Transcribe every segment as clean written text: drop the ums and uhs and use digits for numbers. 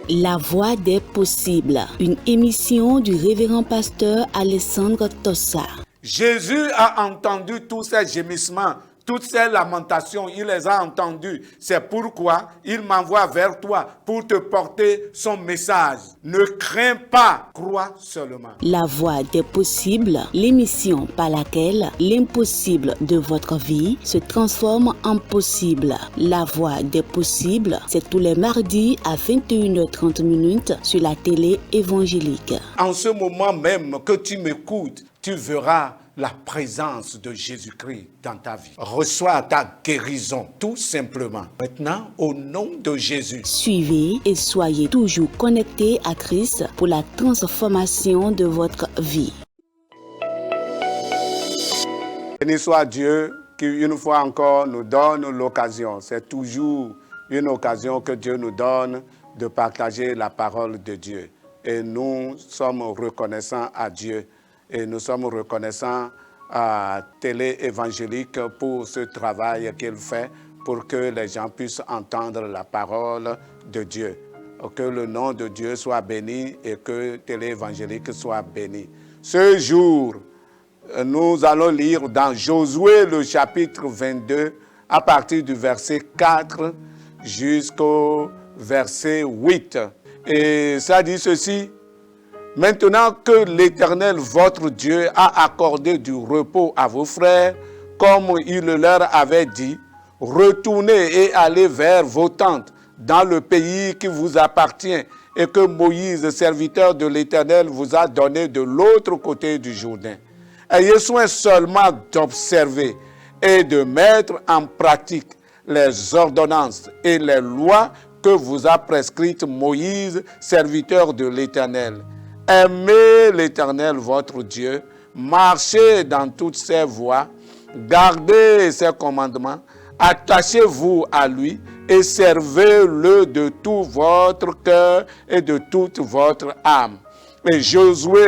La Voix des possibles, une émission du révérend pasteur Alessandro Tossa. Jésus a entendu tous ces gémissements, toutes ces lamentations, il les a entendus. C'est pourquoi il m'envoie vers toi pour te porter son message. Ne crains pas, crois seulement. La Voix des possibles, l'émission par laquelle l'impossible de votre vie se transforme en possible. La Voix des possibles, c'est tous les mardis à 21h30 sur la télé évangélique. En ce moment même que tu m'écoutes, tu verras la présence de Jésus-Christ dans ta vie. Reçois ta guérison, tout simplement. Maintenant, au nom de Jésus. Suivez et soyez toujours connectés à Christ pour la transformation de votre vie. Béni soit Dieu qui, une fois encore, nous donne l'occasion. C'est toujours une occasion que Dieu nous donne de partager la parole de Dieu. Et nous sommes reconnaissants à Dieu. Et nous sommes reconnaissants à Télé Évangélique pour ce travail qu'il fait pour que les gens puissent entendre la parole de Dieu. Que le nom de Dieu soit béni et que Télé Évangélique soit béni. Ce jour, nous allons lire dans Josué le chapitre 22 à partir du verset 4 jusqu'au verset 8. Et ça dit ceci. Maintenant que l'Éternel, votre Dieu, a accordé du repos à vos frères, comme il leur avait dit, retournez et allez vers vos tentes dans le pays qui vous appartient et que Moïse, serviteur de l'Éternel, vous a donné de l'autre côté du Jourdain. Ayez soin seulement d'observer et de mettre en pratique les ordonnances et les lois que vous a prescrites Moïse, serviteur de l'Éternel. Aimez l'Éternel, votre Dieu, marchez dans toutes ses voies, gardez ses commandements, attachez-vous à lui et servez-le de tout votre cœur et de toute votre âme. Et Josué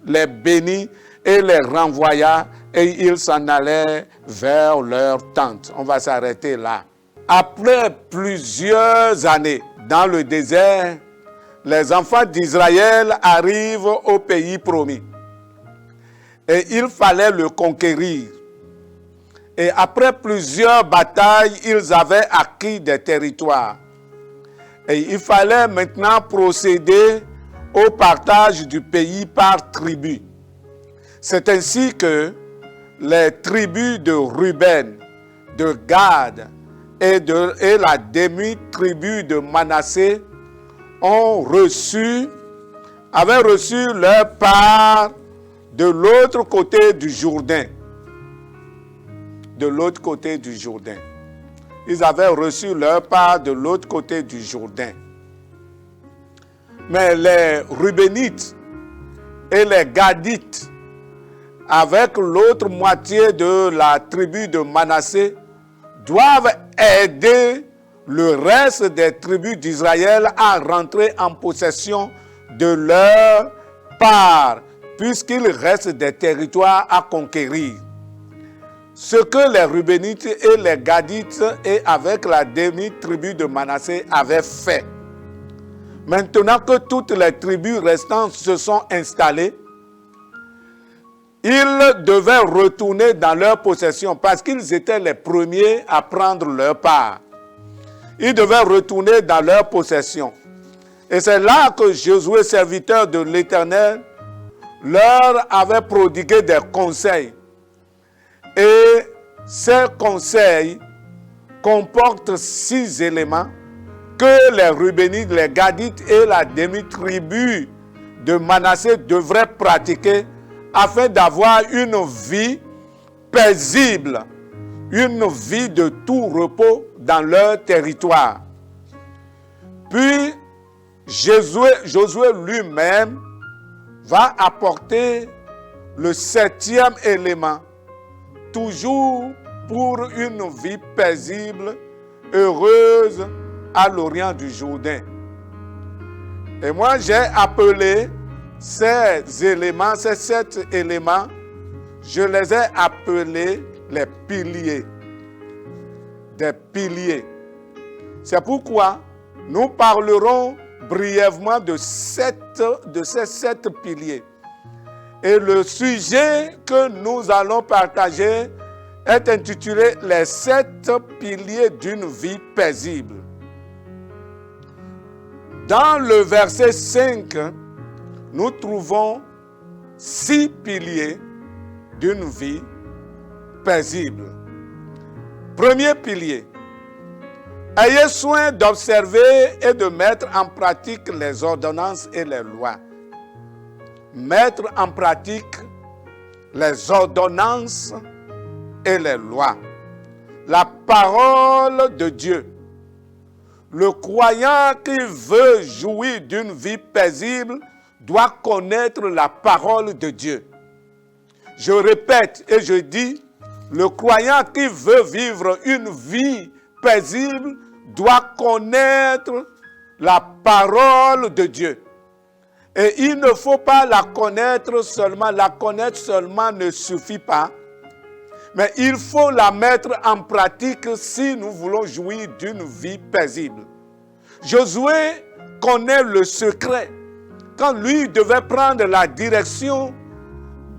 les bénit et les renvoya et ils s'en allaient vers leur tente. On va s'arrêter là. Après plusieurs années dans le désert, les enfants d'Israël arrivent au pays promis. Et il fallait le conquérir. Et après plusieurs batailles, ils avaient acquis des territoires. Et il fallait maintenant procéder au partage du pays par tribu. C'est ainsi que les tribus de Ruben, de Gad et la demi-tribu de Manassé avaient reçu leur part de l'autre côté du Jourdain. De l'autre côté du Jourdain. Ils avaient reçu leur part de l'autre côté du Jourdain. Mais les Rubénites et les Gadites, avec l'autre moitié de la tribu de Manassé, doivent aider le reste des tribus d'Israël à rentrer en possession de leur part, puisqu'il reste des territoires à conquérir. Ce que les Rubénites et les Gadites et avec la demi-tribu de Manassé avaient fait. Maintenant que toutes les tribus restantes se sont installées, ils devaient retourner dans leur possession parce qu'ils étaient les premiers à prendre leur part. Ils devaient retourner dans leur possession. Et c'est là que Josué, serviteur de l'Éternel, leur avait prodigué des conseils. Et ces conseils comportent 6 éléments que les Rubénites, les Gadites et la demi-tribu de Manassé devraient pratiquer afin d'avoir une vie paisible, une vie de tout repos dans leur territoire. Puis, Josué lui-même va apporter le 7e élément, toujours pour une vie paisible, heureuse à l'orient du Jourdain. Et moi, j'ai appelé ces éléments, ces 7 éléments, je les ai appelés les piliers. Des piliers. C'est pourquoi nous parlerons brièvement de ces 7 piliers. Et le sujet que nous allons partager est intitulé « Les 7 piliers d'une vie paisible ». Dans le verset 5, nous trouvons 6 piliers d'une vie paisible. Premier pilier, ayez soin d'observer et de mettre en pratique les ordonnances et les lois. Mettre en pratique les ordonnances et les lois. La parole de Dieu. Le croyant qui veut jouir d'une vie paisible doit connaître la parole de Dieu. Je répète et je dis, le croyant qui veut vivre une vie paisible doit connaître la parole de Dieu. Et il ne faut pas la connaître seulement ne suffit pas, mais il faut la mettre en pratique si nous voulons jouir d'une vie paisible. Josué connaît le secret. Quand lui devait prendre la direction,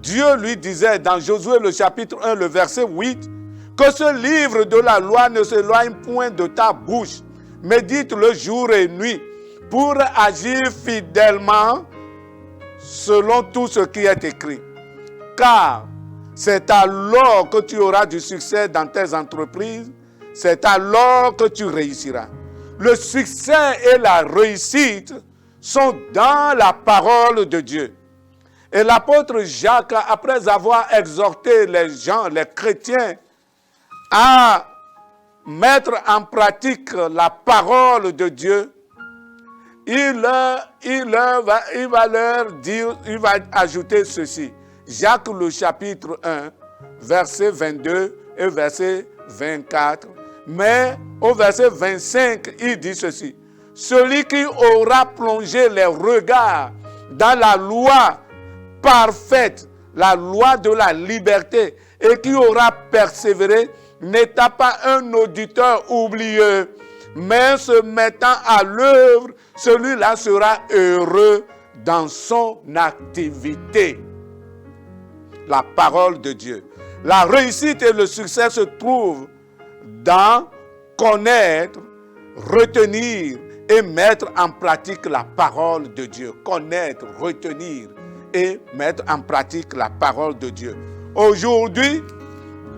Dieu lui disait dans Josué le chapitre 1, le verset 8, que ce livre de la loi ne s'éloigne point de ta bouche. Médite-le jour et nuit pour agir fidèlement selon tout ce qui est écrit. Car c'est alors que tu auras du succès dans tes entreprises, c'est alors que tu réussiras. Le succès et la réussite sont dans la parole de Dieu. Et l'apôtre Jacques, après avoir exhorté les gens, les chrétiens, à mettre en pratique la parole de Dieu, il va leur dire, il va ajouter ceci. Jacques le chapitre 1, verset 22 et verset 24. Mais au verset 25, il dit ceci. Celui qui aura plongé les regards dans la loi parfaite, la loi de la liberté, et qui aura persévéré, n'étant pas un auditeur oublieux, mais se mettant à l'œuvre, celui-là sera heureux dans son activité. La parole de Dieu. La réussite et le succès se trouvent dans connaître, retenir et mettre en pratique la parole de Dieu. Connaître, retenir et mettre en pratique la parole de Dieu. Aujourd'hui,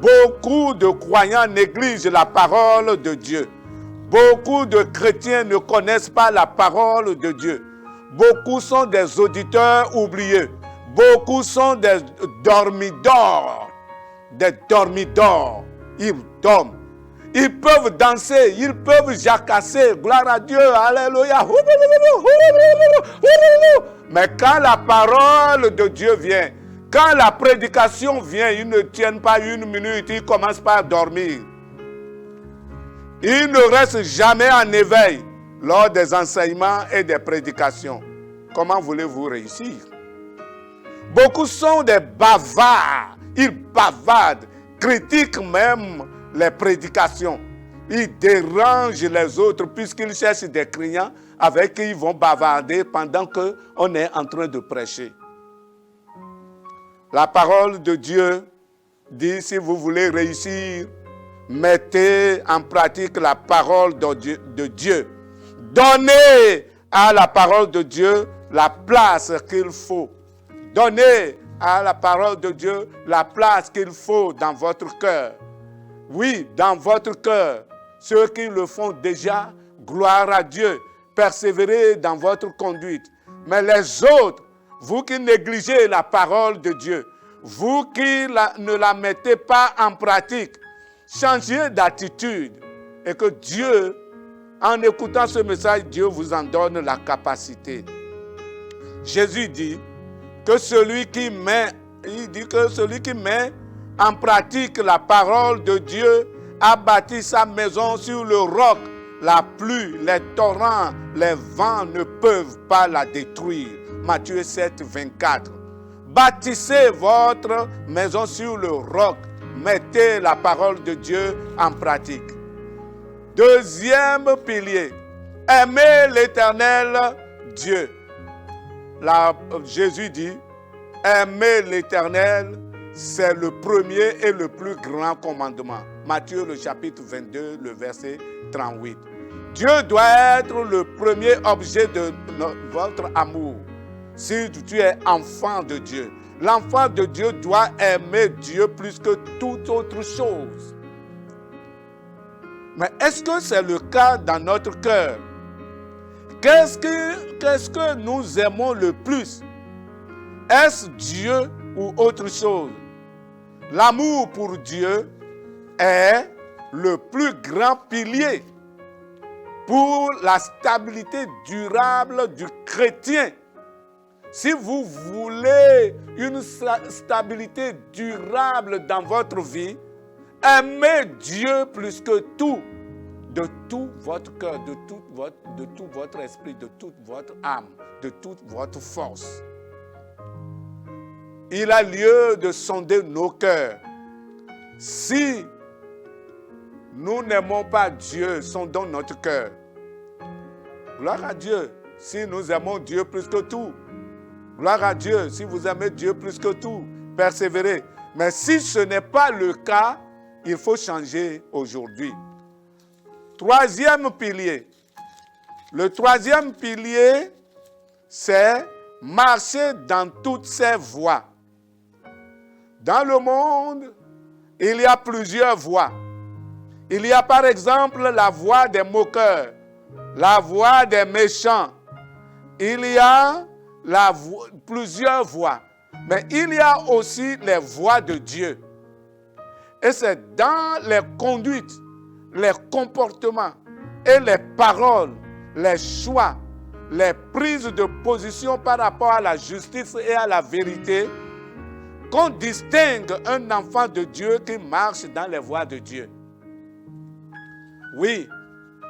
beaucoup de croyants négligent la parole de Dieu. Beaucoup de chrétiens ne connaissent pas la parole de Dieu. Beaucoup sont des auditeurs oublieux. Beaucoup sont des dormidors. Des dormidors. Ils dorment. Ils peuvent danser, ils peuvent jacasser. Gloire à Dieu, alléluia. Mais quand la parole de Dieu vient, quand la prédication vient, ils ne tiennent pas une minute, ils commencent par dormir. Ils ne restent jamais en éveil lors des enseignements et des prédications. Comment voulez-vous réussir? Beaucoup sont des bavards. Ils bavardent, critiquent même les prédications. Ils dérangent les autres puisqu'ils cherchent des clients avec qui ils vont bavarder pendant qu'on est en train de prêcher. La parole de Dieu dit, si vous voulez réussir, mettez en pratique la parole de Dieu. Donnez à la parole de Dieu la place qu'il faut. Donnez à la parole de Dieu la place qu'il faut dans votre cœur. Oui, dans votre cœur. Ceux qui le font déjà, gloire à Dieu. Persévérez dans votre conduite. Mais les autres, vous qui négligez la parole de Dieu, vous qui ne la mettez pas en pratique, changez d'attitude et que Dieu, en écoutant ce message, Dieu vous en donne la capacité. Jésus dit que celui qui met en pratique la parole de Dieu a bâti sa maison sur le roc. La pluie, les torrents, les vents ne peuvent pas la détruire. Matthieu 7, 24. Bâtissez votre maison sur le roc. Mettez la parole de Dieu en pratique. Deuxième pilier, Aimez l'Éternel Dieu. Jésus dit, aimez l'Éternel, c'est le premier et le plus grand commandement. Matthieu, le chapitre 22, le verset 38. Dieu doit être le premier objet de votre amour. Si tu es enfant de Dieu, l'enfant de Dieu doit aimer Dieu plus que toute autre chose. Mais est-ce que c'est le cas dans notre cœur? Qu'est-ce que nous aimons le plus? Est-ce Dieu ou autre chose? L'amour pour Dieu est le plus grand pilier pour la stabilité durable du chrétien. Si vous voulez une stabilité durable dans votre vie, aimez Dieu plus que tout, de tout votre cœur, de tout votre esprit, de toute votre âme, de toute votre force. Il a lieu de sonder nos cœurs. Si nous n'aimons pas Dieu, sondons notre cœur. Gloire à Dieu, si nous aimons Dieu plus que tout. Gloire à Dieu, si vous aimez Dieu plus que tout, persévérez. Mais si ce n'est pas le cas, il faut changer aujourd'hui. Troisième pilier. Le troisième pilier, c'est marcher dans toutes ses voies. Dans le monde, il y a plusieurs voies. Il y a par exemple la voie des moqueurs, la voie des méchants. Il y a plusieurs voies. Mais il y a aussi les voies de Dieu. Et c'est dans les conduites, les comportements et les paroles, les choix, les prises de position par rapport à la justice et à la vérité qu'on distingue un enfant de Dieu qui marche dans les voies de Dieu. Oui,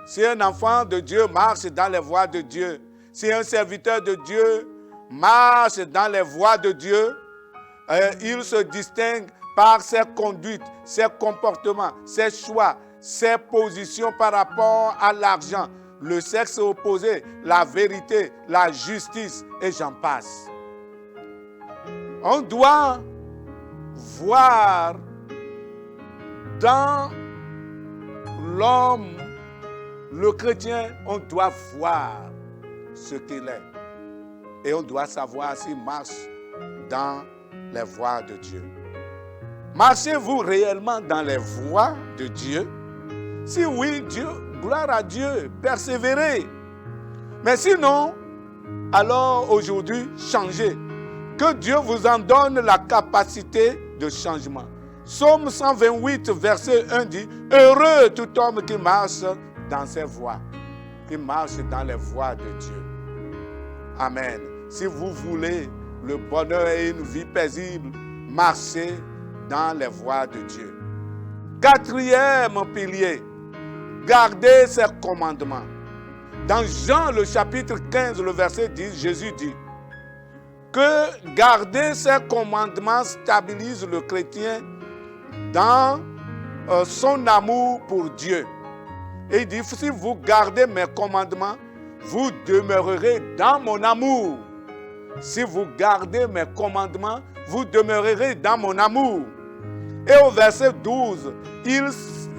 si un enfant de Dieu marche dans les voies de Dieu, si un serviteur de Dieu marche dans les voies de Dieu, il se distingue par ses conduites, ses comportements, ses choix, ses positions par rapport à l'argent, le sexe opposé, la vérité, la justice, et j'en passe. On doit voir dans l'homme, le chrétien, on doit voir ce qu'il est. Et on doit savoir s'il marche dans les voies de Dieu. Marchez-vous réellement dans les voies de Dieu? Si oui, Dieu, gloire à Dieu, persévérez. Mais sinon, alors aujourd'hui, changez. Que Dieu vous en donne la capacité de changement. Psaume 128, verset 1 dit, « Heureux tout homme qui marche dans ses voies, qui marche dans les voies de Dieu. » Amen. Si vous voulez le bonheur et une vie paisible, marchez dans les voies de Dieu. Quatrième pilier, gardez ses commandements. Dans Jean, le chapitre 15, le verset 10, Jésus dit que garder ses commandements stabilise le chrétien dans son amour pour Dieu. Et il dit, si vous gardez mes commandements, vous demeurerez dans mon amour. Si vous gardez mes commandements, vous demeurerez dans mon amour. Et au verset 12, il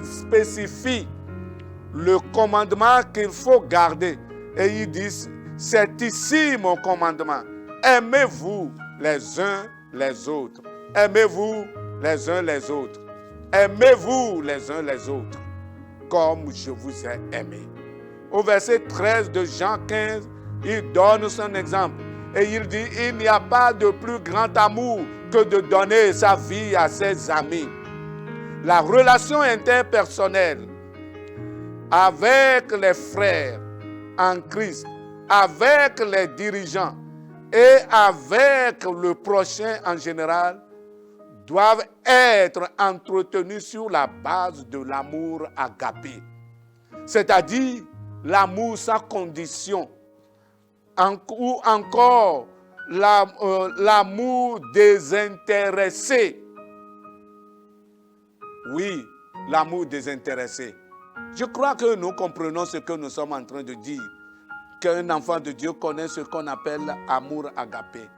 spécifie le commandement qu'il faut garder. Et il dit, c'est ici mon commandement. Aimez-vous les uns les autres. Aimez-vous les uns les autres. Aimez-vous les uns les autres, comme je vous ai aimé. Au verset 13 de Jean 15, il donne son exemple. Et il dit, il n'y a pas de plus grand amour que de donner sa vie à ses amis. La relation interpersonnelle avec les frères en Christ, avec les dirigeants et avec le prochain en général doivent être entretenus sur la base de l'amour agapé. C'est-à-dire l'amour sans condition, ou encore l'amour désintéressé. Oui, l'amour désintéressé. Je crois que nous comprenons ce que nous sommes en train de dire. Qu'un enfant de Dieu connaît ce qu'on appelle amour agapé.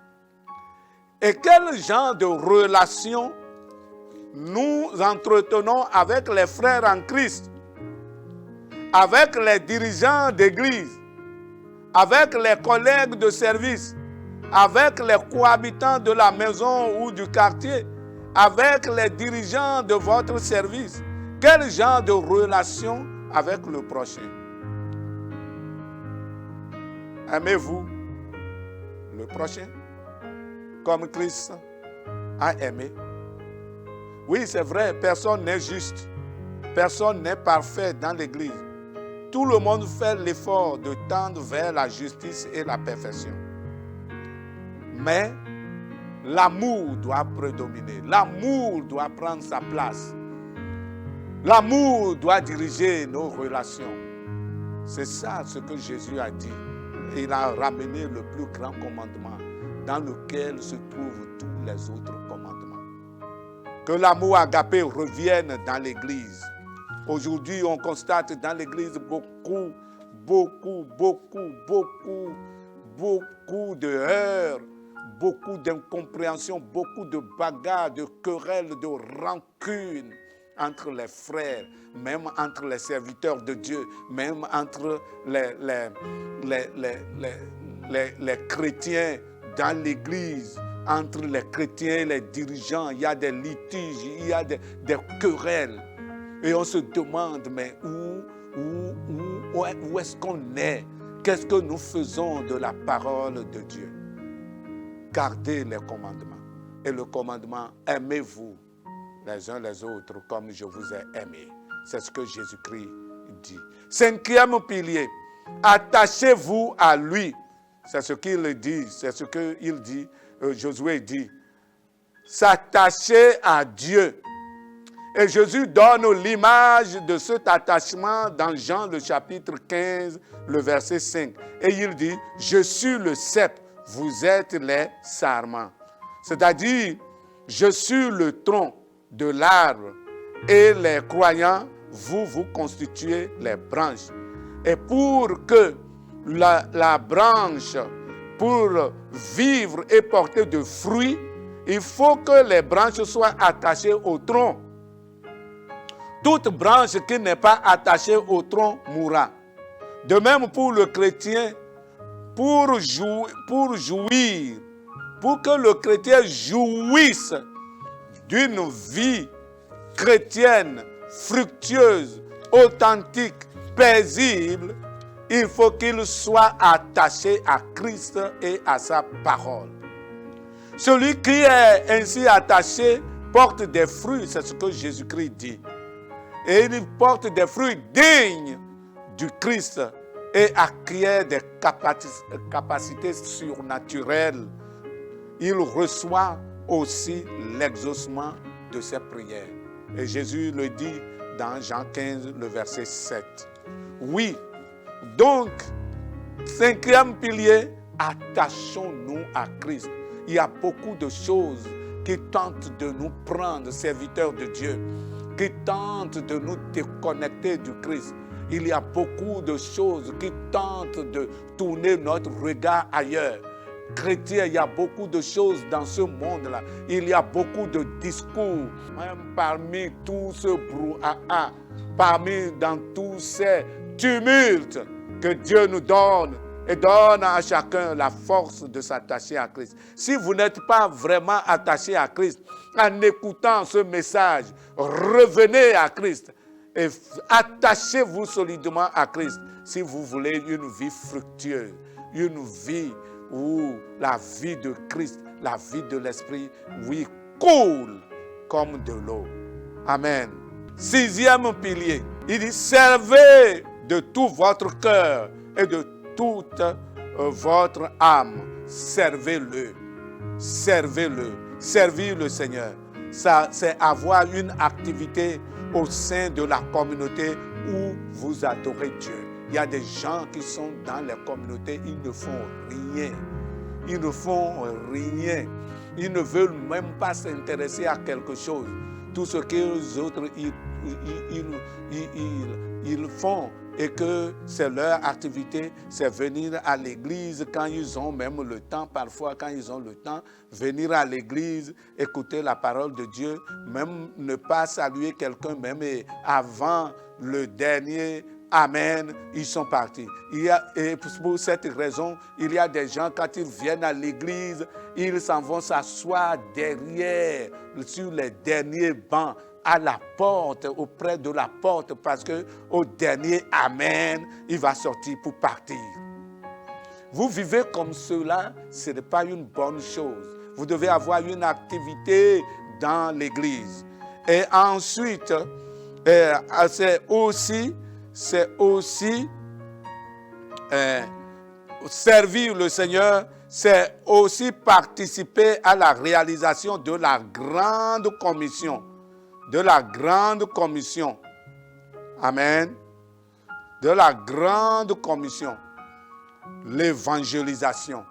Et quel genre de relation nous entretenons avec les frères en Christ, avec les dirigeants d'église, avec les collègues de service, avec les cohabitants de la maison ou du quartier, avec les dirigeants de votre service. Quel genre de relation avec le prochain? Aimez-vous le prochain comme Christ a aimé? Oui, c'est vrai, personne n'est juste. Personne n'est parfait dans l'Église. Tout le monde fait l'effort de tendre vers la justice et la perfection. Mais l'amour doit prédominer. L'amour doit prendre sa place. L'amour doit diriger nos relations. C'est ça ce que Jésus a dit. Il a ramené le plus grand commandement dans lequel se trouvent tous les autres commandements. Que l'amour agapé revienne dans l'Église. Aujourd'hui, on constate dans l'Église beaucoup de heurts, beaucoup d'incompréhension, beaucoup de bagarres, de querelles, de rancunes entre les frères, même entre les serviteurs de Dieu, même entre les chrétiens dans l'Église, entre les chrétiens et les dirigeants. Il y a des litiges, il y a des querelles. Et on se demande, mais où est-ce qu'on est? Qu'est-ce que nous faisons de la parole de Dieu? Gardez les commandements. Et le commandement, aimez-vous les uns les autres comme je vous ai aimé. C'est ce que Jésus-Christ dit. 5e pilier, attachez-vous à lui. C'est ce qu'il dit, c'est ce qu'il dit, Josué dit. S'attacher à Dieu. Et Jésus donne l'image de cet attachement dans Jean le chapitre 15, le verset 5. Et il dit, je suis le cep, vous êtes les sarments. C'est-à-dire, je suis le tronc de l'arbre et les croyants, vous constituez les branches. Et pour que la branche, pour vivre et porter de fruits, il faut que les branches soient attachées au tronc. Toute branche qui n'est pas attachée au tronc mourra. De même pour le chrétien, pour jouir, pour que le chrétien jouisse d'une vie chrétienne, fructueuse, authentique, paisible, il faut qu'il soit attaché à Christ et à sa parole. Celui qui est ainsi attaché porte des fruits, c'est ce que Jésus-Christ dit. Et il porte des fruits dignes du Christ et acquiert des capacités surnaturelles. Il reçoit aussi l'exaucement de ses prières. Et Jésus le dit dans Jean 15, le verset 7. Oui, donc, 5e pilier, attachons-nous à Christ. Il y a beaucoup de choses qui tentent de nous prendre, serviteurs de Dieu, qui tentent de nous déconnecter du Christ. Il y a beaucoup de choses qui tentent de tourner notre regard ailleurs. Chrétiens, il y a beaucoup de choses dans ce monde-là. Il y a beaucoup de discours, même parmi tout ce brouhaha, dans tous ces tumultes que Dieu nous donne et donne à chacun la force de s'attacher à Christ. Si vous n'êtes pas vraiment attaché à Christ, en écoutant ce message, revenez à Christ et attachez-vous solidement à Christ si vous voulez une vie fructueuse, une vie où la vie de Christ, la vie de l'Esprit, oui, coule comme de l'eau. Amen. 6e pilier, il dit, servez de tout votre cœur et de toute votre âme. Servez-le. Servez-le. Servir le Seigneur. Ça, c'est avoir une activité au sein de la communauté où vous adorez Dieu. Il y a des gens qui sont dans les communautés, ils ne font rien. Ils ne font rien. Ils ne veulent même pas s'intéresser à quelque chose. Tout ce que les autres, ils ils font et que c'est leur activité, c'est venir à l'église quand ils ont même le temps, parfois quand ils ont le temps, venir à l'église, écouter la parole de Dieu, même ne pas saluer quelqu'un, même avant le dernier Amen, ils sont partis. Et pour cette raison, il y a des gens, quand ils viennent à l'église, ils s'en vont s'asseoir derrière, sur les derniers bancs, à la porte, auprès de la porte, parce qu'au dernier Amen, il va sortir pour partir. Vous vivez comme cela, ce n'est pas une bonne chose. Vous devez avoir une activité dans l'église. Et ensuite, c'est aussi servir le Seigneur, c'est aussi participer à la réalisation de la grande commission. De la grande commission. Amen. De la grande commission. L'évangélisation.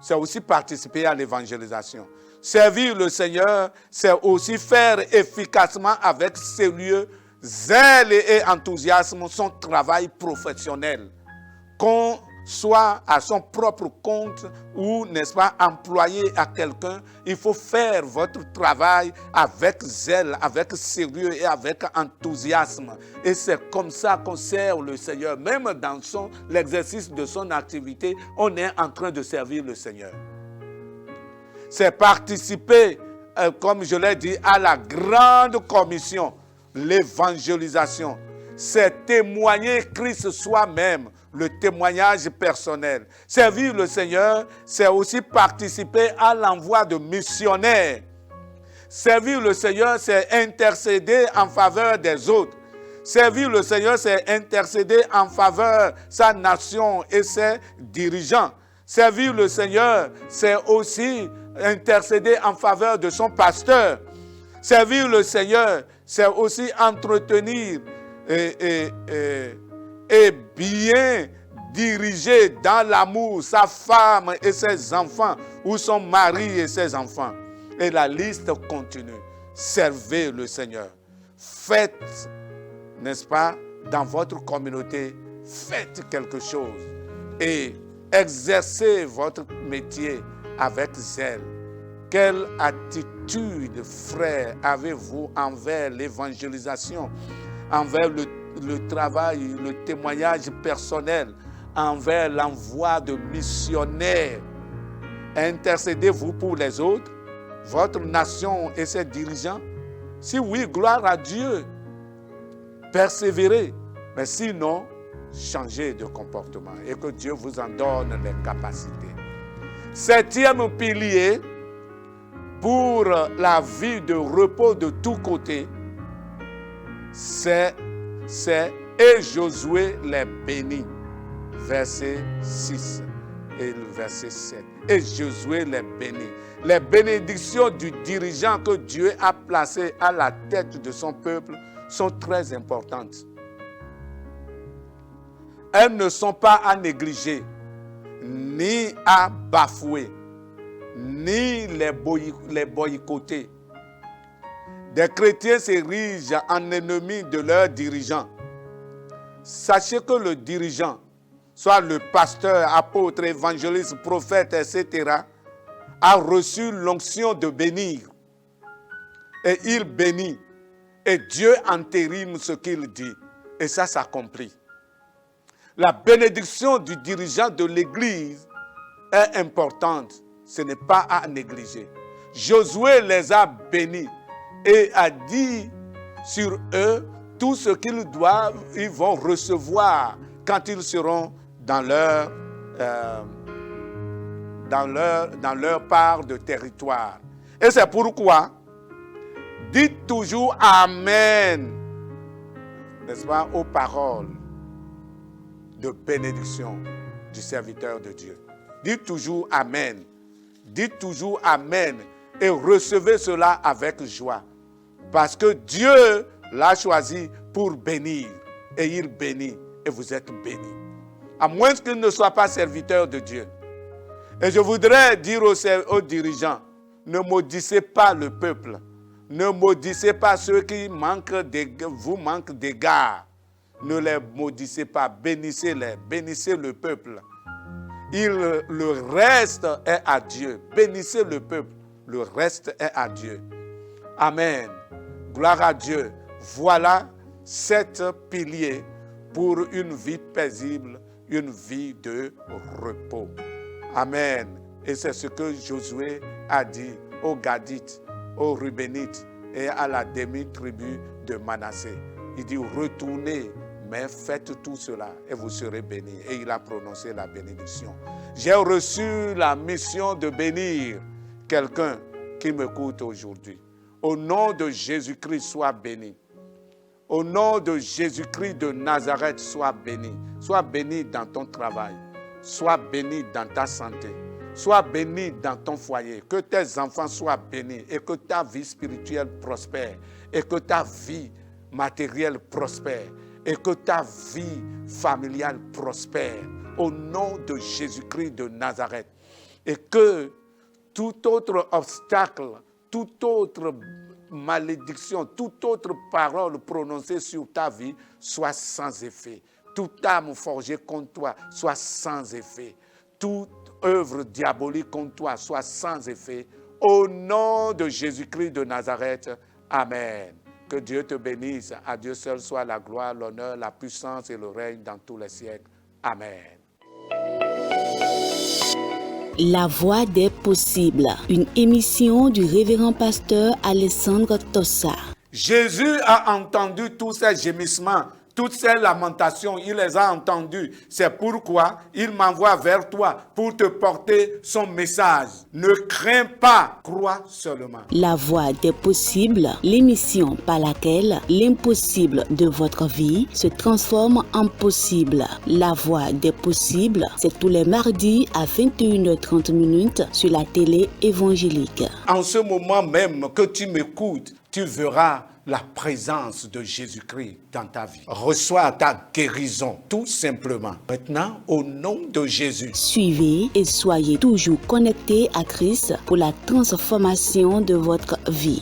C'est aussi participer à l'évangélisation. Servir le Seigneur, c'est aussi faire efficacement avec sérieux, zèle et enthousiasme son travail professionnel. Qu'on soit à son propre compte ou, n'est-ce pas, employé à quelqu'un, il faut faire votre travail avec zèle, avec sérieux et avec enthousiasme. Et c'est comme ça qu'on sert le Seigneur. Même dans l'exercice de son activité, on est en train de servir le Seigneur. C'est participer, comme je l'ai dit, à la grande commission, l'évangélisation. C'est témoigner Christ soi-même, le témoignage personnel. Servir le Seigneur, c'est aussi participer à l'envoi de missionnaires. Servir le Seigneur, c'est intercéder en faveur des autres. Servir le Seigneur, c'est intercéder en faveur de sa nation et ses dirigeants. Servir le Seigneur, c'est aussi intercéder en faveur de son pasteur. Servir le Seigneur, c'est aussi entretenir et bien diriger dans l'amour sa femme et ses enfants, ou son mari et ses enfants. Et la liste continue. Servez le Seigneur. Faites, n'est-ce pas, dans votre communauté, faites quelque chose. Et exercez votre métier avec zèle. Quelle attitude, frère, avez-vous envers l'évangélisation, envers le travail, le témoignage personnel, envers l'envoi de missionnaires? Intercédez-vous pour les autres, votre nation et ses dirigeants? Si oui, gloire à Dieu. Persévérez. Mais sinon, changez de comportement et que Dieu vous en donne les capacités. 7e pilier, pour la vie de repos de tous côtés, c'est et Josué les bénit. Verset 6 et le verset 7. Et Josué les bénit. Les bénédictions du dirigeant que Dieu a placé à la tête de son peuple sont très importantes. Elles ne sont pas à négliger, ni à bafouer, ni les boycotter. Des chrétiens s'érigent en ennemis de leurs dirigeants. Sachez que le dirigeant, soit le pasteur, apôtre, évangéliste, prophète, etc., a reçu l'onction de bénir. Et il bénit. Et Dieu entérine ce qu'il dit. Et ça s'accomplit. La bénédiction du dirigeant de l'Église est importante. Ce n'est pas à négliger. Josué les a bénis et a dit sur eux tout ce qu'ils doivent, ils vont recevoir quand ils seront dans leur part de territoire. Et c'est pourquoi, dites toujours Amen, n'est-ce pas, aux paroles de bénédiction du serviteur de Dieu. Dites toujours Amen. Dites toujours Amen et recevez cela avec joie. Parce que Dieu l'a choisi pour bénir. Et il bénit. Et vous êtes bénis. À moins qu'il ne soit pas serviteur de Dieu. Et je voudrais dire aux dirigeants, ne maudissez pas le peuple. Ne maudissez pas ceux qui vous manquent d'égard. Ne les maudissez pas, bénissez-les, bénissez le peuple. Le reste est à Dieu. Bénissez le peuple, le reste est à Dieu. Amen. Gloire à Dieu. Voilà 7 piliers pour une vie paisible, une vie de repos. Amen. Et c'est ce que Josué a dit aux Gadites, aux Rubénites et à la demi-tribu de Manassé. Il dit, retournez, mais faites tout cela et vous serez bénis. Et il a prononcé la bénédiction. J'ai reçu la mission de bénir quelqu'un qui m'écoute aujourd'hui. Au nom de Jésus-Christ, sois béni. Au nom de Jésus-Christ de Nazareth, sois béni. Sois béni dans ton travail. Sois béni dans ta santé. Sois béni dans ton foyer. Que tes enfants soient bénis et que ta vie spirituelle prospère. Et que ta vie matérielle prospère. Et que ta vie familiale prospère. Au nom de Jésus-Christ de Nazareth. Et que tout autre obstacle, toute autre malédiction, toute autre parole prononcée sur ta vie soit sans effet. Toute âme forgée contre toi soit sans effet. Toute œuvre diabolique contre toi soit sans effet. Au nom de Jésus-Christ de Nazareth, Amen. Que Dieu te bénisse. À Dieu seul soit la gloire, l'honneur, la puissance et le règne dans tous les siècles. Amen. La voix des possibles, une émission du révérend pasteur Alessandro Tossa. Jésus a entendu tous ces gémissements, toutes ces lamentations, il les a entendus. C'est pourquoi il m'envoie vers toi pour te porter son message. Ne crains pas, crois seulement. La voix des possibles, l'émission par laquelle l'impossible de votre vie se transforme en possible. La voix des possibles, c'est tous les mardis à 21h30 sur la télé évangélique. En ce moment même que tu m'écoutes, tu verras la présence de Jésus-Christ dans ta vie. Reçois ta guérison, tout simplement. Maintenant, au nom de Jésus. Suivez et soyez toujours connectés à Christ pour la transformation de votre vie.